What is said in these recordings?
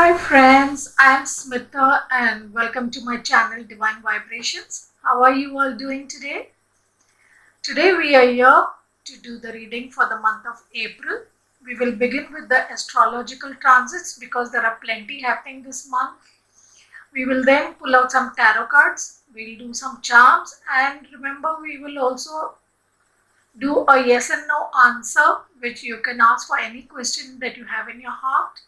Hi friends, I am Smita and welcome to my channel Divine Vibrations. How are you all doing today? Today we are here to do the reading for the month of April. We will begin with the astrological transits because there are plenty happening this month. We will then pull out some tarot cards, we'll do some charms, and remember we will also do a yes and no answer which you can ask for any question that you have in your heart,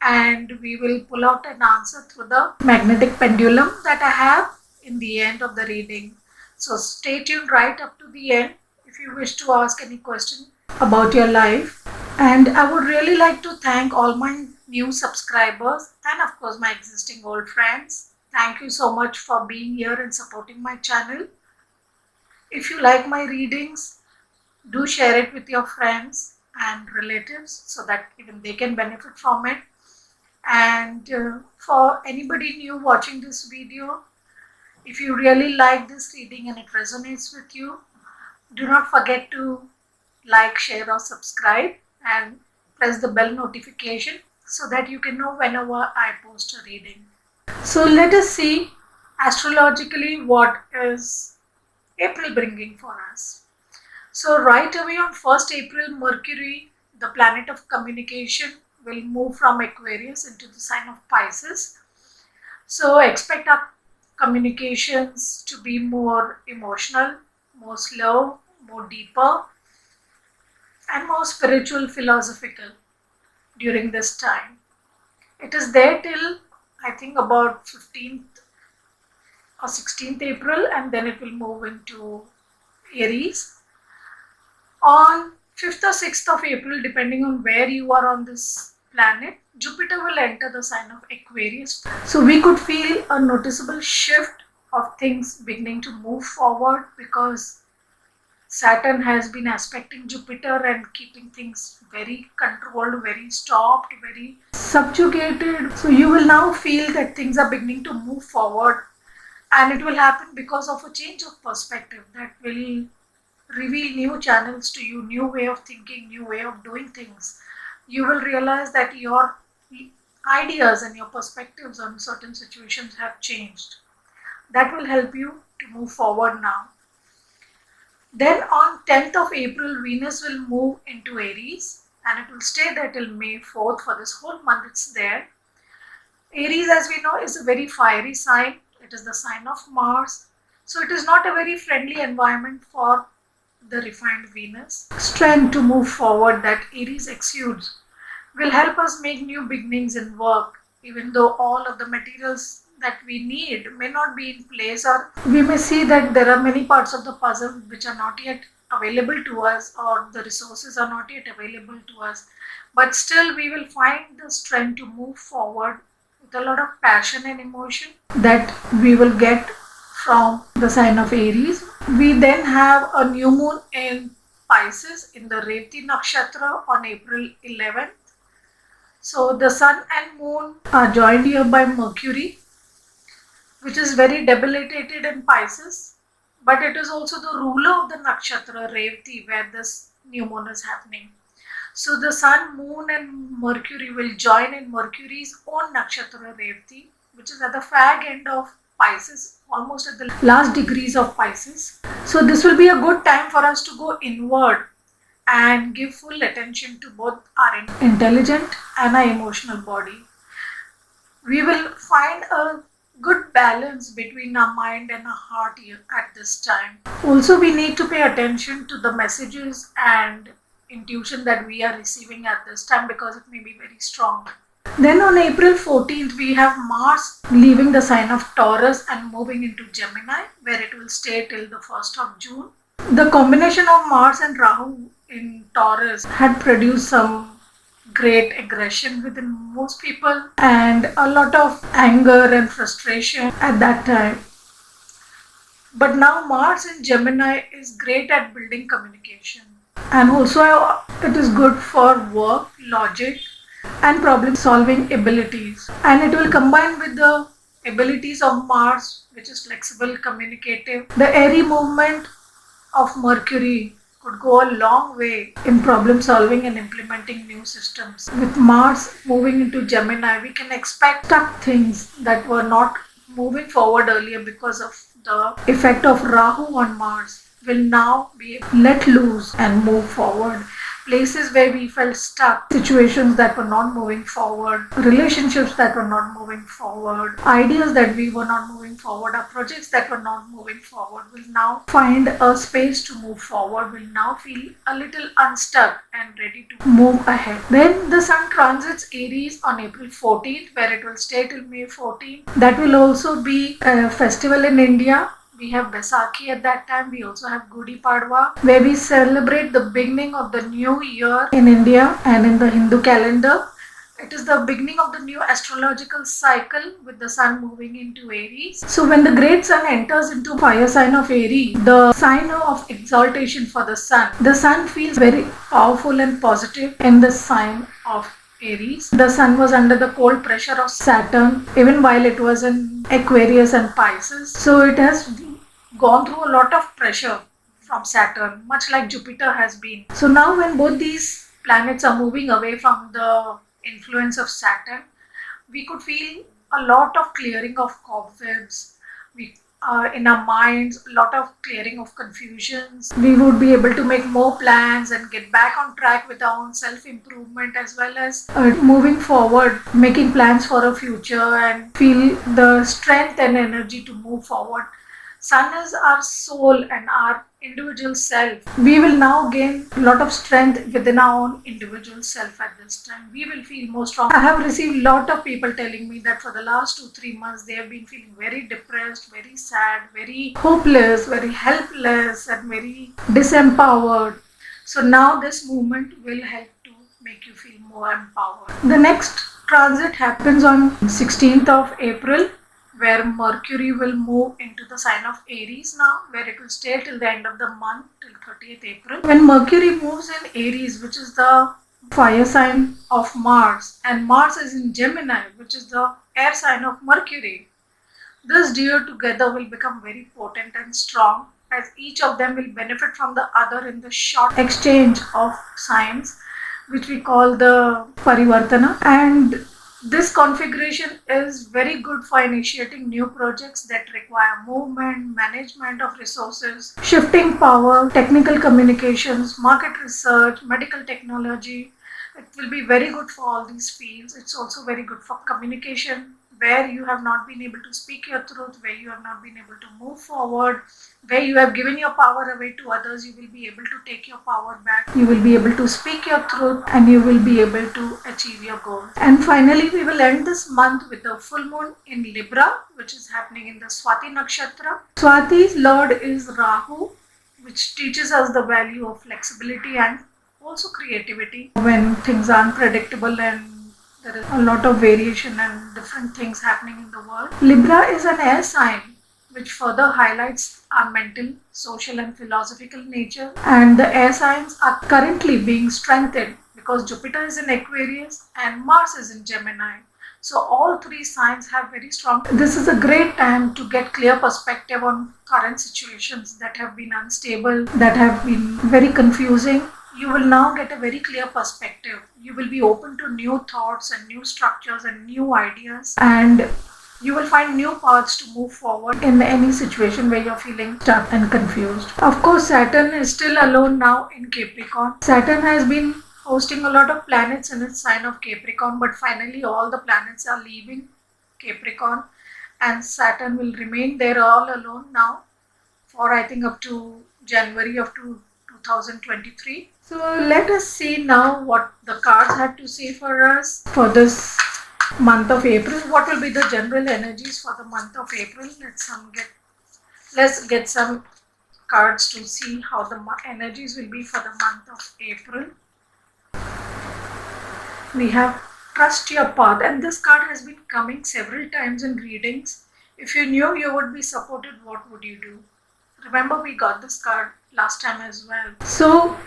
and we will pull out an answer through the magnetic pendulum that I have in the end of the reading. So stay tuned right up to the end if you wish to ask any question about your life. And I would really like to thank all my new subscribers and of course my existing old friends. Thank you so much for being here and supporting my channel. If you like my readings, do share it with your friends and relatives so that even they can benefit from it. And for anybody new watching this video, if you really like this reading and it resonates with you, do not forget to like, share or subscribe and press the bell notification so that you can know whenever I post a reading. So let us see astrologically what is April bringing for us. So right away on 1st April, Mercury, the planet of communication, will move from Aquarius into the sign of Pisces. So expect our communications to be more emotional, more slow, more deeper, and more spiritual, philosophical during this time. It is there till I think about 15th or 16th April, and then it will move into Aries. On 5th or 6th of April, depending on where you are on this planet, Jupiter will enter the sign of Aquarius. So we could feel a noticeable shift of things beginning to move forward because Saturn has been aspecting Jupiter and keeping things very controlled, very stopped, very subjugated. So you will now feel that things are beginning to move forward, and it will happen because of a change of perspective that will reveal new channels to you, new way of thinking, new way of doing things. You will realize that your ideas and your perspectives on certain situations have changed. That will help you to move forward now. Then on 10th of April, Venus will move into Aries and it will stay there till May 4th. For this whole month it's there. Aries, as we know, is a very fiery sign. It is the sign of Mars. So it is not a very friendly environment for the refined Venus. Strength to move forward that Aries exudes will help us make new beginnings in work, even though all of the materials that we need may not be in place, or we may see that there are many parts of the puzzle which are not yet available to us, or the resources are not yet available to us, but still we will find the strength to move forward with a lot of passion and emotion that we will get from the sign of Aries. We then have a new moon in Pisces in the Revati Nakshatra on April 11th. So the sun and moon are joined here by Mercury, which is very debilitated in Pisces, but it is also the ruler of the nakshatra Revati where this new moon is happening. So the sun, moon and Mercury will join in Mercury's own nakshatra Revati, which is at the fag end of Pisces, almost at the last degrees of Pisces. So this will be a good time for us to go inward and give full attention to both our intelligent and our emotional body. We will find a good balance between our mind and our heart here at this time. Also, we need to pay attention to the messages and intuition that we are receiving at this time because it may be very strong. Then on April 14th, we have Mars leaving the sign of Taurus and moving into Gemini, where it will stay till the 1st of June. The combination of Mars and Rahu in Taurus had produced some great aggression within most people and a lot of anger and frustration at that time. But now Mars in Gemini is great at building communication, and also it is good for work, logic and problem solving abilities, and it will combine with the abilities of Mars, which is flexible, communicative, the airy movement of Mercury could go a long way in problem solving and implementing new systems. With Mars moving into Gemini, we can expect stuck things that were not moving forward earlier because of the effect of Rahu on Mars will now be let loose and move forward. Places where we felt stuck, situations that were not moving forward, relationships that were not moving forward, ideas that we were not moving forward, our projects that were not moving forward will now find a space to move forward, will now feel a little unstuck and ready to move ahead. Then the Sun transits Aries on April 14th, where it will stay till May 14th. That will also be a festival in India. We have Baisakhi at that time. We also have Gudi Padwa, where we celebrate the beginning of the new year in India and in the Hindu calendar. It is the beginning of the new astrological cycle with the Sun moving into Aries. So when the great Sun enters into fire sign of Aries, the sign of exaltation for the Sun feels very powerful and positive in the sign of Aries. The Sun was under the cold pressure of Saturn even while it was in Aquarius and Pisces. So it has gone through a lot of pressure from Saturn, much like Jupiter has been. So now when both these planets are moving away from the influence of Saturn, we could feel a lot of clearing of cobwebs. We in our minds, a lot of clearing of confusions. We would be able to make more plans and get back on track with our own self-improvement, as well as moving forward, making plans for a future and feel the strength and energy to move forward. Sun is our soul and our individual self. We will now gain a lot of strength within our own individual self at this time. We will feel more strong. I have received a lot of people telling me that for the last 2-3 months they have been feeling very depressed, very sad, very hopeless, very helpless, and very disempowered. So now this movement will help to make you feel more empowered. The next transit happens on 16th of April, where Mercury will move into the sign of Aries now, where it will stay till the end of the month, till 30th April. When Mercury moves in Aries, which is the fire sign of Mars, and Mars is in Gemini, which is the air sign of Mercury, this duo together will become very potent and strong, as each of them will benefit from the other in the short exchange of signs, which we call the Parivartana. And this configuration is very good for initiating new projects that require movement, management of resources, shifting power, technical communications, market research, medical technology. It will be very good for all these fields. It's also very good for communication, where you have not been able to speak your truth, where you have not been able to move forward, where you have given your power away to others. You will be able to take your power back. You will be able to speak your truth, and you will be able to achieve your goals. And finally, we will end this month with the full moon in Libra, which is happening in the Swati Nakshatra. Swati's lord is Rahu, which teaches us the value of flexibility and also creativity when things are unpredictable and there is a lot of variation and different things happening in the world. Libra is an air sign, which further highlights our mental, social and philosophical nature. And the air signs are currently being strengthened because Jupiter is in Aquarius and Mars is in Gemini. So all three signs have very strong. This is a great time to get clear perspective on current situations that have been unstable, that have been very confusing. You will now get a very clear perspective. You will be open to new thoughts and new structures and new ideas, and you will find new paths to move forward in any situation where you're feeling stuck and confused. Of course, Saturn is still alone now in Capricorn. Saturn has been hosting a lot of planets in its sign of Capricorn, but finally all the planets are leaving Capricorn and Saturn will remain there all alone now for I think up to January of 2023. So let us see now what the cards had to say for us for this month of April. What will be the general energies for the month of April? Let's get some cards to see how the energies will be for the month of April. We have trust your path, and this card has been coming several times in readings. If you knew you would be supported, what would you do? Remember, we got this card last time as well. So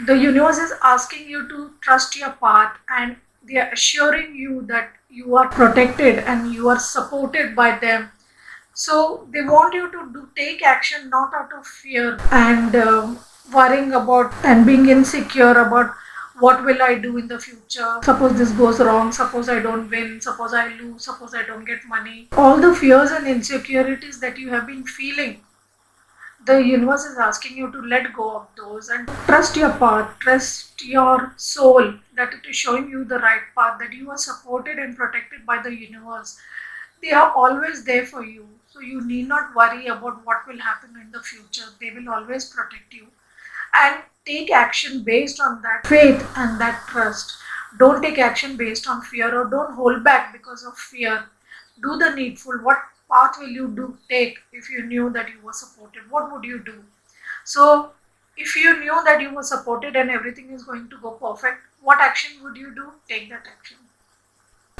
the universe is asking you to trust your path, and they are assuring you that you are protected and you are supported by them. So they want you to take action not out of fear, and worrying about and being insecure about what will I do in the future. Suppose this goes wrong, suppose I don't win, suppose I lose, suppose I don't get money. All the fears and insecurities that you have been feeling, the universe is asking you to let go of those and trust your path, trust your soul that it is showing you the right path, that you are supported and protected by the universe. They are always there for you. So you need not worry about what will happen in the future. They will always protect you. And take action based on that faith and that trust. Don't take action based on fear, or don't hold back because of fear. Do the needful. What path will you do take if you knew that you were supported? What would you do? So if you knew that you were supported and everything is going to go perfect, what action would you do? Take that action.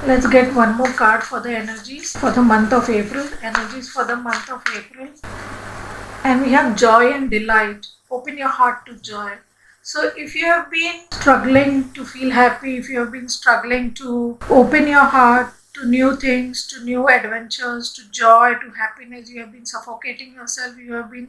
Let's get one more card for the energies for the month of April. Energies for the month of April. And we have joy and delight. Open your heart to joy. So if you have been struggling to feel happy, if you have been struggling to open your heart to new things, to new adventures, to joy, to happiness, you have been suffocating yourself, you have been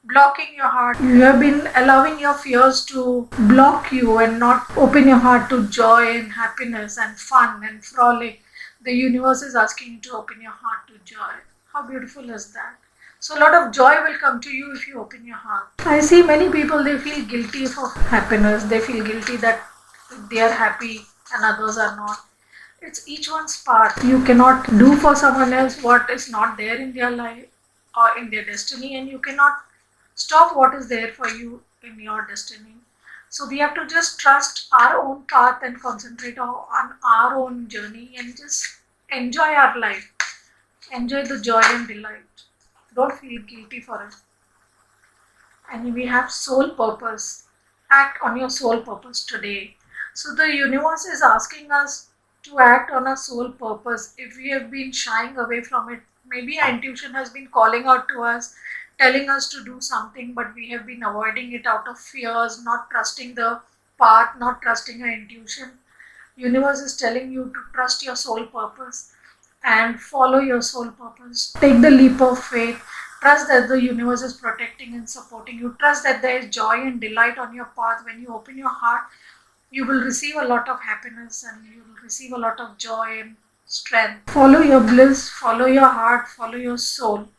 blocking your heart, you have been allowing your fears to block you and not open your heart to joy and happiness and fun and frolic. The universe is asking you to open your heart to joy. How beautiful is that? So a lot of joy will come to you if you open your heart. I see many people, they feel guilty for happiness. They feel guilty that they are happy and others are not. It's each one's path. You cannot do for someone else what is not there in their life or in their destiny, and you cannot stop what is there for you in your destiny. So we have to just trust our own path and concentrate on our own journey and just enjoy our life. Enjoy the joy and delight. Don't feel guilty for it. And we have soul purpose. Act on your soul purpose today. So the universe is asking us to act on our soul purpose. If we have been shying away from it, maybe our intuition has been calling out to us, telling us to do something, but we have been avoiding it out of fears, not trusting the path, not trusting our intuition. Universe is telling you to trust your soul purpose and follow your soul purpose. Take the leap of faith. Trust that the universe is protecting and supporting you. Trust that there is joy and delight on your path. When you open your heart, you will receive a lot of happiness and you will receive a lot of joy and strength. Follow your bliss, follow your heart, follow your soul.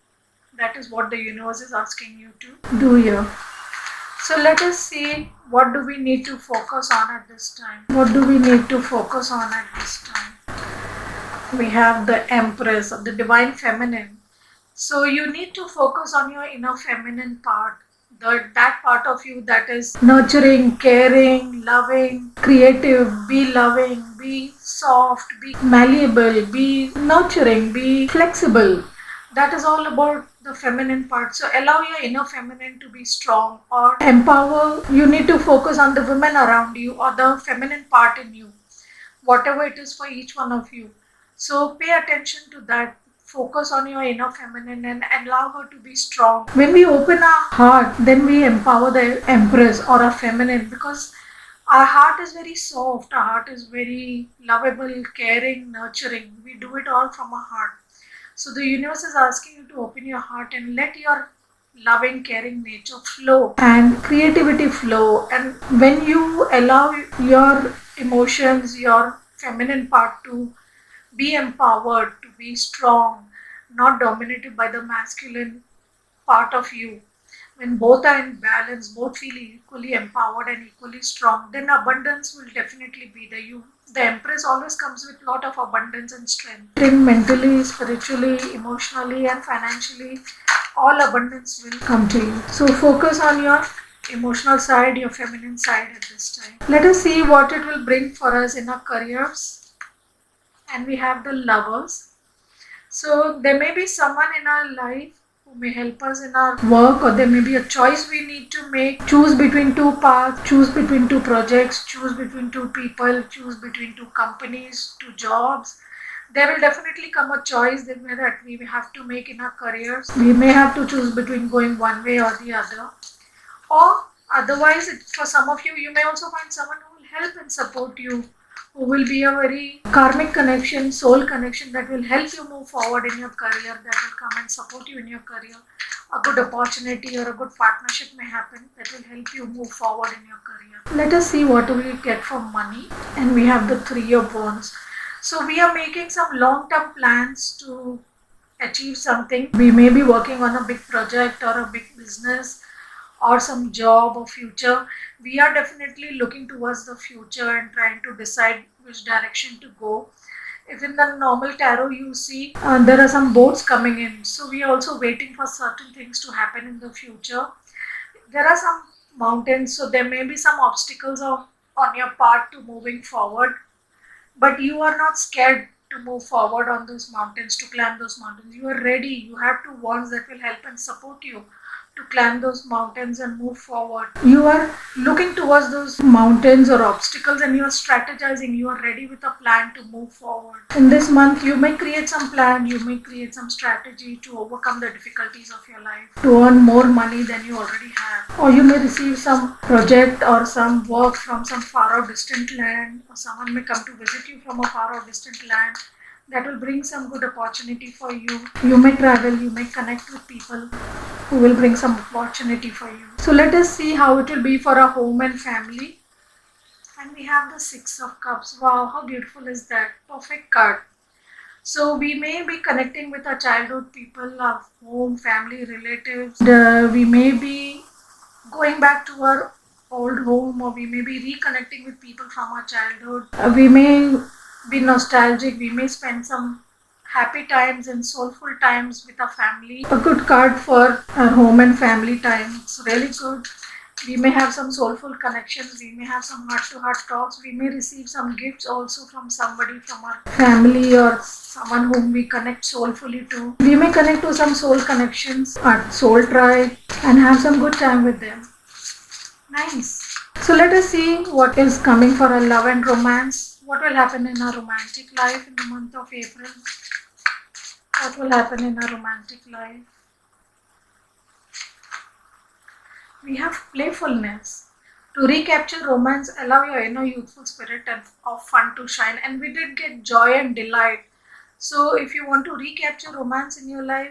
That is what the universe is asking you to do here. So let us see, what do we need to focus on at this time? What do we need to focus on at this time? We have the Empress of the Divine Feminine. So you need to focus on your inner feminine part. That part of you that is nurturing, caring, loving, creative, be loving, be soft, be malleable, be nurturing, be flexible. That is all about the feminine part. So allow your inner feminine to be strong or empower. You need to focus on the women around you or the feminine part in you, whatever it is for each one of you. So pay attention to that. Focus on your inner feminine and allow her to be strong. When we open our heart, then we empower the Empress or a feminine, because our heart is very soft, our heart is very lovable, caring, nurturing. We do it all from our heart. So the universe is asking you to open your heart and let your loving, caring nature flow and creativity flow. And when you allow your emotions, your feminine part to be empowered, to be strong, not dominated by the masculine part of you, when both are in balance, both feel equally empowered and equally strong, then abundance will definitely be there. The Empress always comes with a lot of abundance and strength. Mentally, spiritually, emotionally, and financially, all abundance will come to you. So focus on your emotional side, your feminine side at this time. Let us see what it will bring for us in our careers. And we have the Lovers. So there may be someone in our life who may help us in our work, or there may be a choice we need to make. Choose between two paths, choose between two projects, choose between two people, choose between two companies, two jobs. There will definitely come a choice that we have to make in our careers. We may have to choose between going one way or the other. Or otherwise, for some of you, you may also find someone who will help and support you who will be a very karmic connection, soul connection that will help you move forward in your career, that will come and support you in your career. A good opportunity or a good partnership may happen that will help you move forward in your career. Let us see what we get from money. And we have the 3-year bonds. So we are making some long-term plans to achieve something. We may be working on a big project or a big business or some job or future. We are definitely looking towards the future and trying to decide which direction to go. If in the normal tarot you see there are some boats coming in, so we are also waiting for certain things to happen in the future. There are some mountains, so there may be some obstacles on your path to moving forward, but you are not scared to move forward on those mountains, to climb those mountains. You are ready. You have two wands that will help and support you to climb those mountains and move forward. You are looking towards those mountains or obstacles and you are strategizing. You are ready with a plan to move forward. In this month, you may create some plan, you may create some strategy to overcome the difficulties of your life, to earn more money than you already have. Or you may receive some project or some work from some far out distant land, or someone may come to visit you from a far out distant land. That will bring some good opportunity for you. You may travel, you may connect with people who will bring some opportunity for you. So let us see how it will be for a home and family. And we have the 6 of Cups. Wow, how beautiful is that? Perfect card. So we may be connecting with our childhood people, our home, family, relatives. We may be going back to our old home, or we may be reconnecting with people from our childhood. We may be nostalgic. We may spend some happy times and soulful times with our family. A good card for our home and family time. It's really good. We may have some soulful connections. We may have some heart-to-heart talks. We may receive some gifts also from somebody from our family or someone whom we connect soulfully to. We may connect to some soul connections, our soul tribe, and have some good time with them. Nice. So let us see what is coming for our love and romance. What will happen in our romantic life in the month of April? What will happen in our romantic life? We have playfulness. To recapture romance, allow your inner youthful spirit and of fun to shine. And we did get joy and delight. So if you want to recapture romance in your life,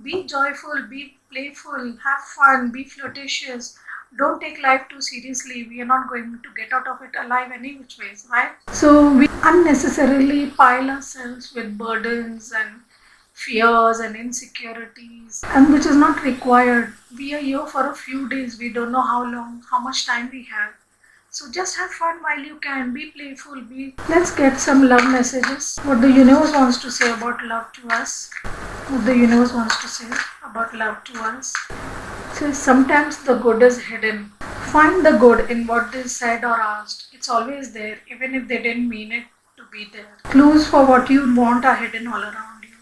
be joyful, be playful, have fun, be flirtatious. Don't take life too seriously. We are not going to get out of it alive any which ways, right? So we unnecessarily pile ourselves with burdens and fears and insecurities, and which is not required. We are here for a few days. We don't know how long, how much time we have. So just have fun while you can. Be playful. Let's get some love messages. What the universe wants to say about love to us. What the universe wants to say about love to us. So sometimes the good is hidden. Find the good in what they said or asked. It's always there, even if they didn't mean it to be there. Clues for what you want are hidden all around you.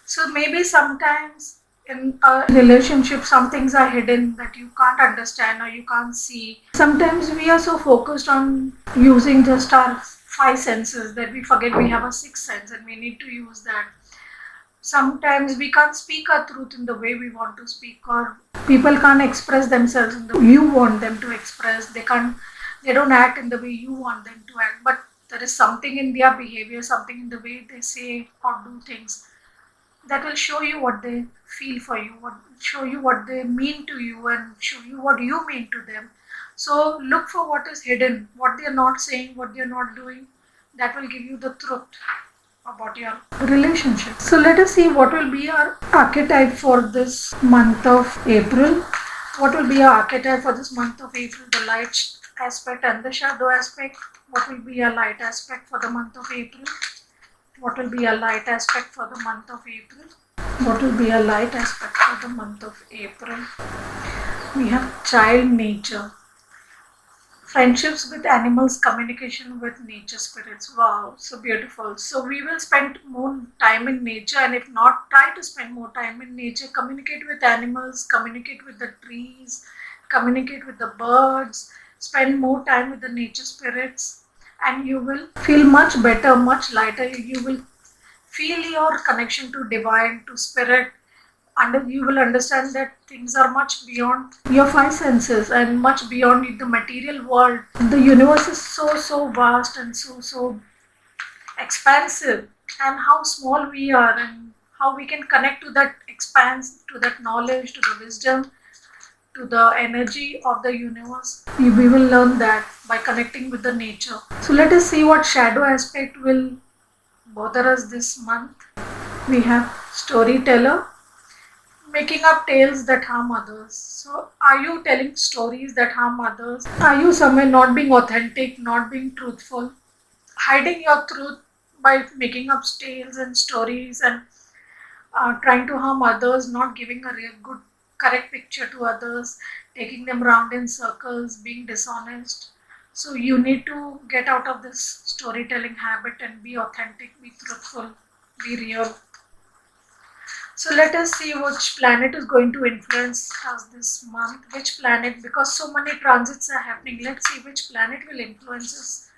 So maybe sometimes in a relationship, some things are hidden that you can't understand or you can't see. Sometimes we are so focused on using just our 5 senses that we forget we have a 6th sense and we need to use that. Sometimes we can't speak our truth in the way we want to speak, or people can't express themselves in the way you want them to express. They don't act in the way you want them to act, but there is something in their behavior, something in the way they say or do things that will show you what they feel for you, show you what they mean to you, and show you what you mean to them. So look for what is hidden, what they are not saying, what they are not doing. That will give you the truth about your relationship. So let us see what will be our archetype for this month of April. What will be our archetype for this month of April? The light aspect and the shadow aspect. What will be our light aspect for the month of April? What will be a light aspect for the month of April? What will be a light aspect for the month of April? We have child nature. Friendships with animals, communication with nature spirits. Wow, so beautiful. So we will spend more time in nature, and if not, try to spend more time in nature. Communicate with animals, communicate with the trees, communicate with the birds, spend more time with the nature spirits, and you will feel much better, much lighter. You will feel your connection to divine, to spirit, and you will understand that things are much beyond your five senses and much beyond the material world. The universe is so vast and so expansive, and how small we are, and how we can connect to that expanse, to that knowledge, to the wisdom, to the energy of the universe. We will learn that by connecting with the nature. So let us see what shadow aspect will bother us this month. We have storyteller, making up tales that harm others. So are you telling stories that harm others? Are you somewhere not being authentic, not being truthful, hiding your truth by making up tales and stories, and trying to harm others, not giving a real good, correct picture to others, taking them round in circles, being dishonest? So you need to get out of this storytelling habit and be authentic, be truthful, be real. So let us see which planet is going to influence us this month. Which planet, because so many transits are happening, let's see which planet will influence us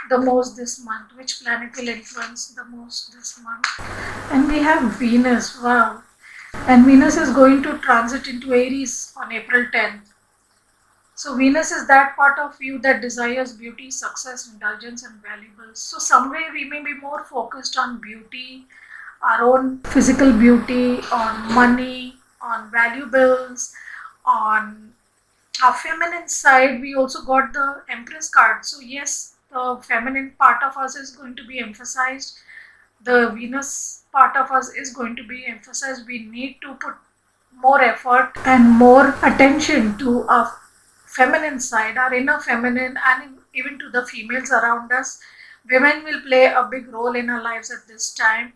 the most this month. Which planet will influence the most this month? And we have Venus. Wow. And Venus is going to transit into Aries on April 10th. So Venus is that part of you that desires beauty, success, indulgence, and valuables. So somewhere we may be more focused on beauty, our own physical beauty, on money, on valuables, on our feminine side. We also got the Empress card. So yes, the feminine part of us is going to be emphasized. The Venus part of us is going to be emphasized. We need to put more effort and more attention to our feminine side, our inner feminine, and even to the females around us. Women will play a big role in our lives at this time.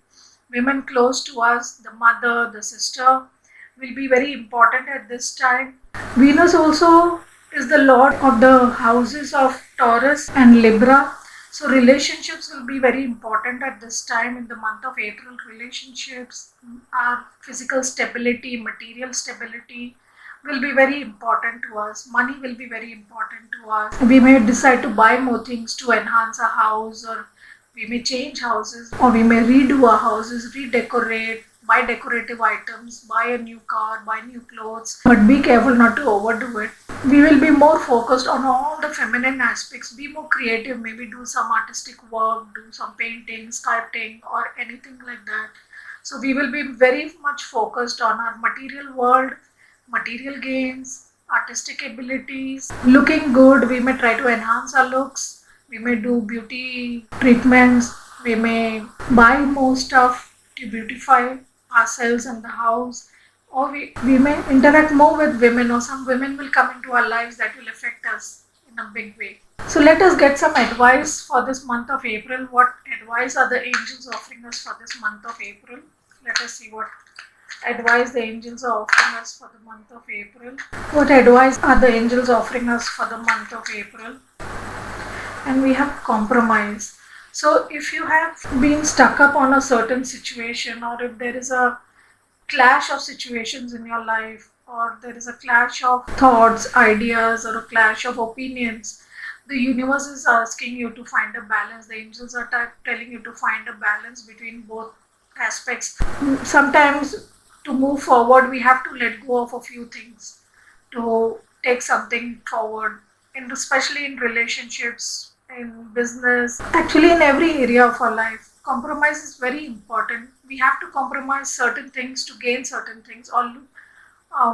Women close to us, the mother, the sister, will be very important at this time. Venus also is the lord of the houses of Taurus and Libra. So relationships will be very important at this time in the month of April. Relationships, our physical stability, material stability will be very important to us. Money will be very important to us. We may decide to buy more things to enhance our house, or we may change houses, or we may redo our houses, redecorate, buy decorative items, buy a new car, buy new clothes. But be careful not to overdo it. We will be more focused on all the feminine aspects, be more creative, maybe do some artistic work, do some painting, sculpting, or anything like that. So we will be very much focused on our material world, material gains, artistic abilities, looking good. We may try to enhance our looks. We may do beauty treatments. We may buy more stuff to beautify ourselves and the house. Or we may interact more with women, or some women will come into our lives that will affect us in a big way. So let us get some advice for this month of April. What advice are the angels offering us for this month of April? Let us see what advice the angels are offering us for the month of April. What advice are the angels offering us for the month of April? And we have compromise. So if you have been stuck up on a certain situation, or if there is a clash of situations in your life, or there is a clash of thoughts, ideas, or a clash of opinions, the universe is asking you to find a balance. The angels are telling you to find a balance between both aspects. Sometimes to move forward, we have to let go of a few things to take something forward, and especially in relationships, in business, actually in every area of our life. Compromise is very important. We have to compromise certain things to gain certain things, or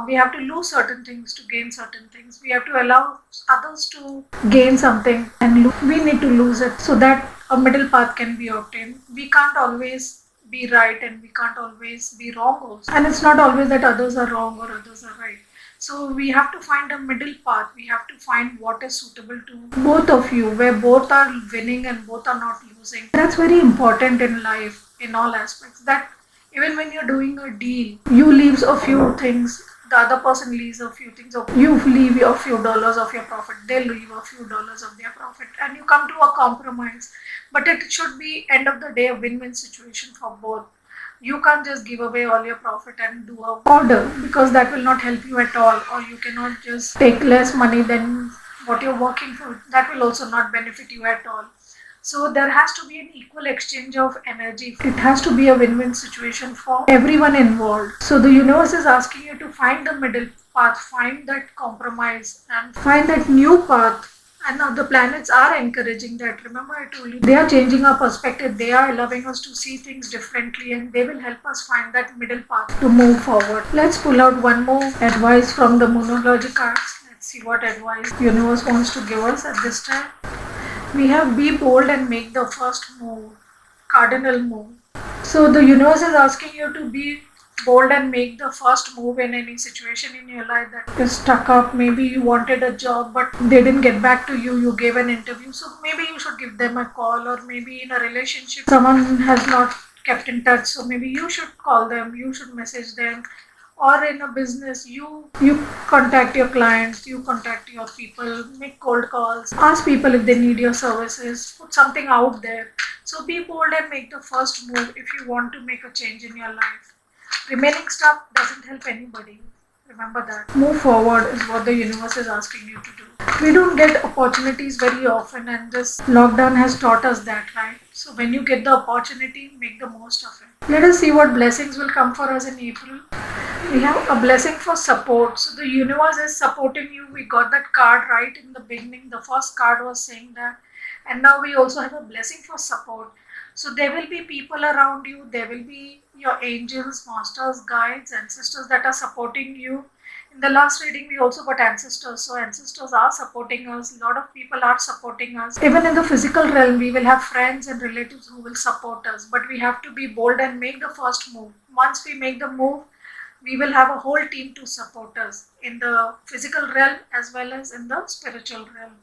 we have to lose certain things to gain certain things. We have to allow others to gain something, and we need to lose it so that a middle path can be obtained. We can't always be right, and we can't always be wrong also. And it's not always that others are wrong or others are right. So we have to find a middle path. We have to find what is suitable to both of you, where both are winning and both are not losing. That's very important in life, in all aspects. That even when you're doing a deal, you leave a few things, the other person leaves a few things, or you leave a few dollars of your profit, they leave a few dollars of their profit, and you come to a compromise. But it should be, end of the day, a win-win situation for both. You can't just give away all your profit and do a order, because that will not help you at all. Or you cannot just take less money than what you're working for. That will also not benefit you at all. So there has to be an equal exchange of energy. It has to be a win-win situation for everyone involved. So the universe is asking you to find the middle path, find that compromise, and find that new path. And now the planets are encouraging that. Remember, I told you they are changing our perspective, they are allowing us to see things differently, and they will help us find that middle path to move forward. Let's pull out one more advice from the Moonology cards. Let's see what advice the universe wants to give us at this time. We have be bold and make the first move, cardinal move. So the universe is asking you to be bold and make the first move in any situation in your life that is stuck up. Maybe you wanted a job but they didn't get back to you, you gave an interview, so maybe you should give them a call. Or maybe in a relationship someone has not kept in touch, so maybe you should call them, you should message them. Or in a business, you contact your clients, you contact your people, make cold calls, ask people if they need your services, put something out there. So be bold and make the first move if you want to make a change in your life. Remaining stuck doesn't help anybody. Remember that. Move forward is what the universe is asking you to do. We don't get opportunities very often, and this lockdown has taught us that, right? So when you get the opportunity, make the most of it. Let us see what blessings will come for us in April. We have a blessing for support. So the universe is supporting you. We got that card right in the beginning. The first card was saying that. And now we also have a blessing for support. So there will be people around you. There will be your angels, masters, guides, ancestors that are supporting you. In the last reading, we also got ancestors. So ancestors are supporting us. A lot of people are supporting us. Even in the physical realm, we will have friends and relatives who will support us. But we have to be bold and make the first move. Once we make the move, we will have a whole team to support us in the physical realm as well as in the spiritual realm.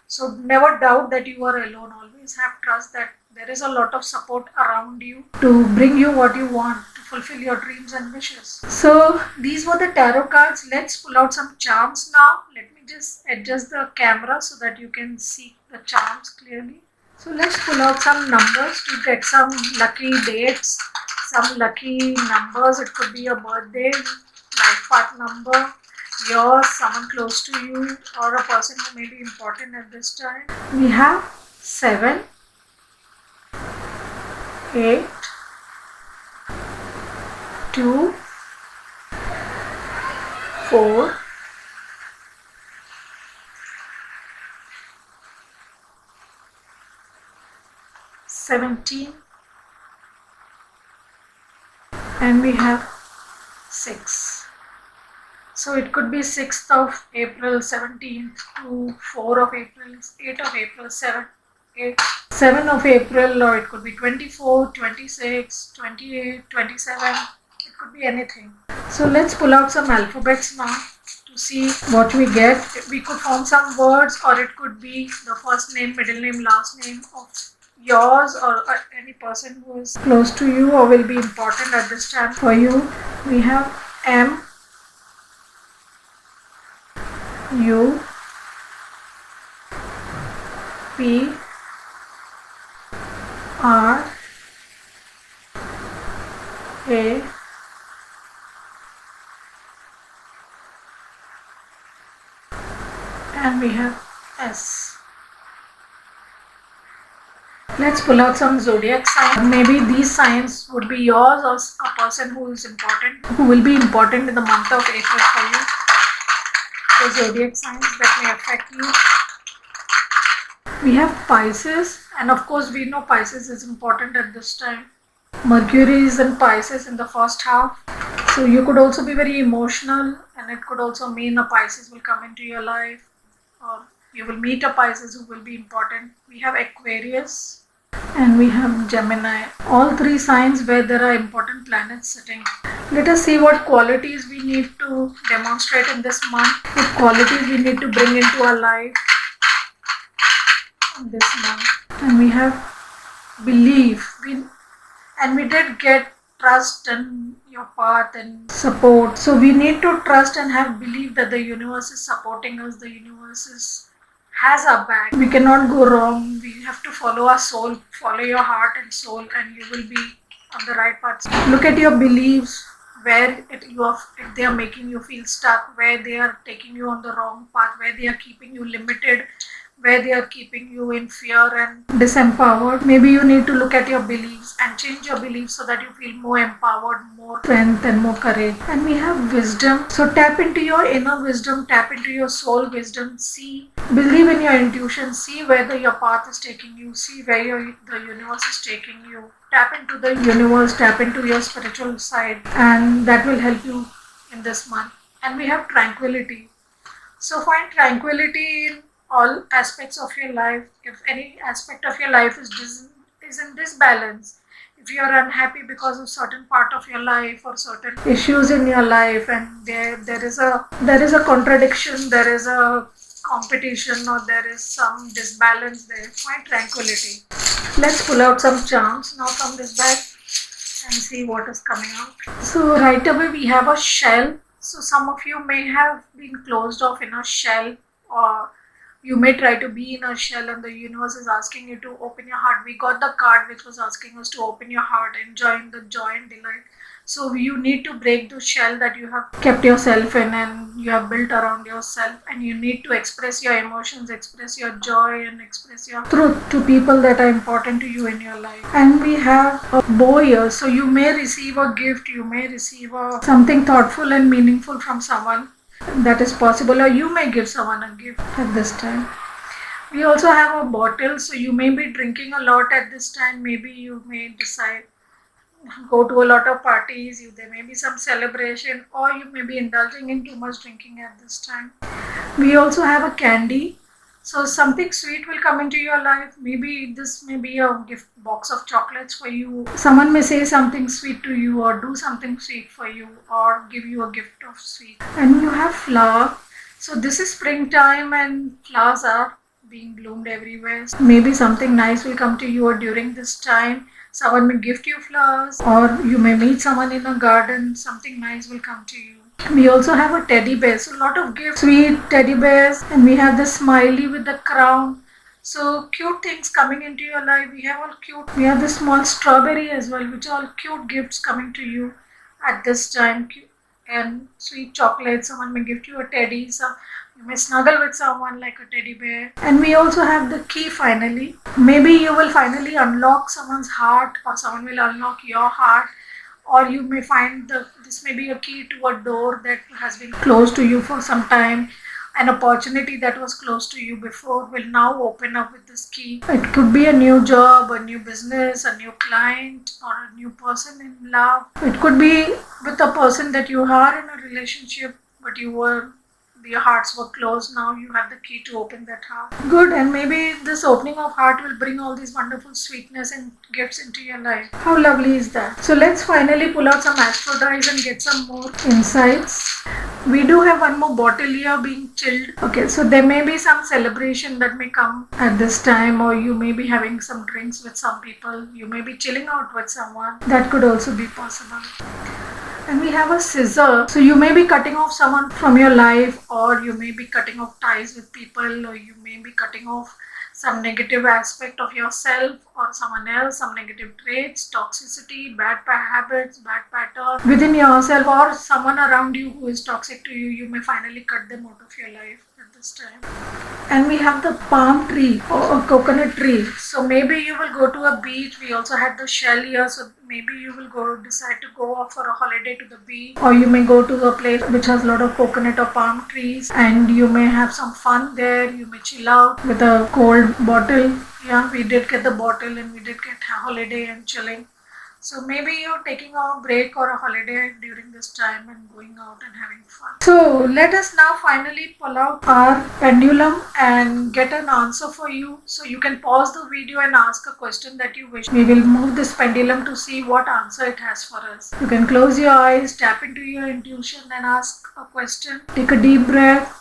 So never doubt that you are alone. Always have trust that there is a lot of support around you to bring you what you want, to fulfill your dreams and wishes. So these were the tarot cards. Let's pull out some charms now. Let me just adjust the camera so that you can see the charms clearly. So let's pull out some numbers to get some lucky dates, some lucky numbers. It could be your birthday, life path number, yours, someone close to you, or a person who may be important at this time. We have 7, 8, 2, 4, 17, and we have 6. So it could be 6th of April, 17th to 4 of April, 8 of April, 7 of April, or it could be 24, 26, 28, 27. It could be anything. So let's pull out some alphabets now to see what we get. We could form some words, or it could be the first name, middle name, last name of yours or any person who is close to you or will be important at this time for you. We have M, U, P, R, A, and we have S. Let's pull out some zodiac signs. Maybe these signs would be yours or a person who is important, who will be important in the month of April for you. The zodiac signs that may affect you. We have Pisces, and of course we know Pisces is important at this time. Mercury is in Pisces in the first half. So you could also be very emotional, and it could also mean a Pisces will come into your life, or you will meet a Pisces who will be important. We have Aquarius and we have Gemini. All three signs where there are important planets sitting. Let us see what qualities we need to demonstrate in this month. What qualities we need to bring into our life in this month. And we have belief. And we did get trust in your path and support. So we need to trust and have belief that the universe is supporting us. The universe has our back. We cannot go wrong. We have to follow our soul, follow your heart and soul, and you will be on the right path. Look at your beliefs, where if they are making you feel stuck, where they are taking you on the wrong path, where they are keeping you limited, where they are keeping you in fear and disempowered. Maybe you need to look at your beliefs and change your beliefs so that you feel more empowered, more strength, and more courage. And we have wisdom. So tap into your inner wisdom, tap into your soul wisdom. See, believe in your intuition. See whether your path is taking you. See where the universe is taking you. Tap into the universe, tap into your spiritual side, and that will help you in this month. And we have tranquility. So find tranquility in all aspects of your life. If any aspect of your life is in disbalance, if you are unhappy because of certain part of your life or certain issues in your life, and there is a contradiction, there is a competition, or there is some disbalance there, find tranquility. Let's pull out some charms now from this bag and see what is coming out. So right away we have a shell. So some of you may have been closed off in a shell, or you may try to be in a shell and the universe is asking you to open your heart. We got the card which was asking us to open your heart, enjoying the joy and delight. So you need to break the shell that you have kept yourself in and you have built around yourself, and you need to express your emotions, express your joy, and express your truth to people that are important to you in your life. And we have a bow here, so you may receive a gift, you may receive something thoughtful and meaningful from someone. That is possible, or you may give someone a gift at this time. We also have a bottle, so you may be drinking a lot at this time. Maybe you may decide go to a lot of parties, there may be some celebration, or you may be indulging in too much drinking at this time. We also have a candy. So something sweet will come into your life. Maybe this may be a gift box of chocolates for you. Someone may say something sweet to you or do something sweet for you or give you a gift of sweet. And you have flower. So this is springtime and flowers are being bloomed everywhere. So maybe something nice will come to you during this time. Someone may gift you flowers, or you may meet someone in a garden. Something nice will come to you. We also have a teddy bear, so a lot of gifts, sweet teddy bears, and we have the smiley with the crown. So cute things coming into your life. We have all cute. We have the small strawberry as well, which are all cute gifts coming to you at this time. And sweet chocolate. Someone may gift you a teddy. So you may snuggle with someone like a teddy bear. And we also have the key finally. Maybe you will finally unlock someone's heart, or someone will unlock your heart, or you may find this may be a key to a door that has been closed to you for some time. An opportunity that was closed to you before will now open up with this key. It could be a new job, a new business, a new client, or a new person in love. It could be with a person that you are in a relationship, but your hearts were closed. Now you have the key to open that heart. Good, and maybe this opening of heart will bring all these wonderful sweetness and gifts into your life. How lovely is that? So let's finally pull out some astro dice and get some more insights. We do have one more bottle here being chilled. Okay, so there may be some celebration that may come at this time, or you may be having some drinks with some people. You may be chilling out with someone. That could also be possible. And we have a scissor. So you may be cutting off someone from your life, or you may be cutting off ties with people, or you may be cutting off some negative aspect of yourself or someone else, some negative traits, toxicity, bad habits, bad patterns within yourself, or someone around you who is toxic to you. You may finally cut them out of your life at this time. And we have the palm tree or a coconut tree. So maybe you will go to a beach. We also had the shell here. So maybe you will decide to go off for a holiday to the beach, or you may go to a place which has a lot of coconut or palm trees, and you may have some fun there. You may chill out with a cold bottle. Yeah, we did get the bottle and we did get a holiday and chilling. So maybe you're taking a break or a holiday during this time and going out and having fun. So let us now finally pull out our pendulum and get an answer for you. So you can pause the video and ask a question that you wish. We will move this pendulum to see what answer it has for us. You can close your eyes, tap into your intuition and ask a question. Take a deep breath.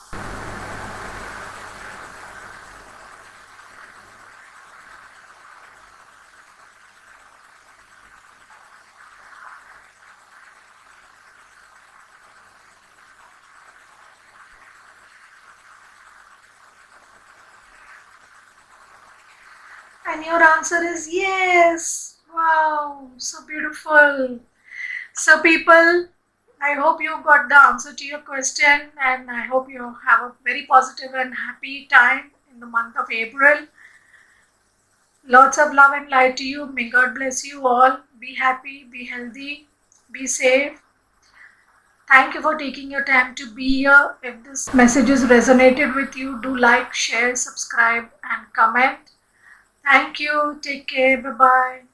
And your answer is yes. Wow, so beautiful. So people, I hope you got the answer to your question, and I hope you have a very positive and happy time in the month of April. Lots of love and light to you. May God bless you all. Be happy, be healthy, be safe. Thank you for taking your time to be here. If this message has resonated with you, do like, share, subscribe, and comment. Thank you. Take care. Bye bye.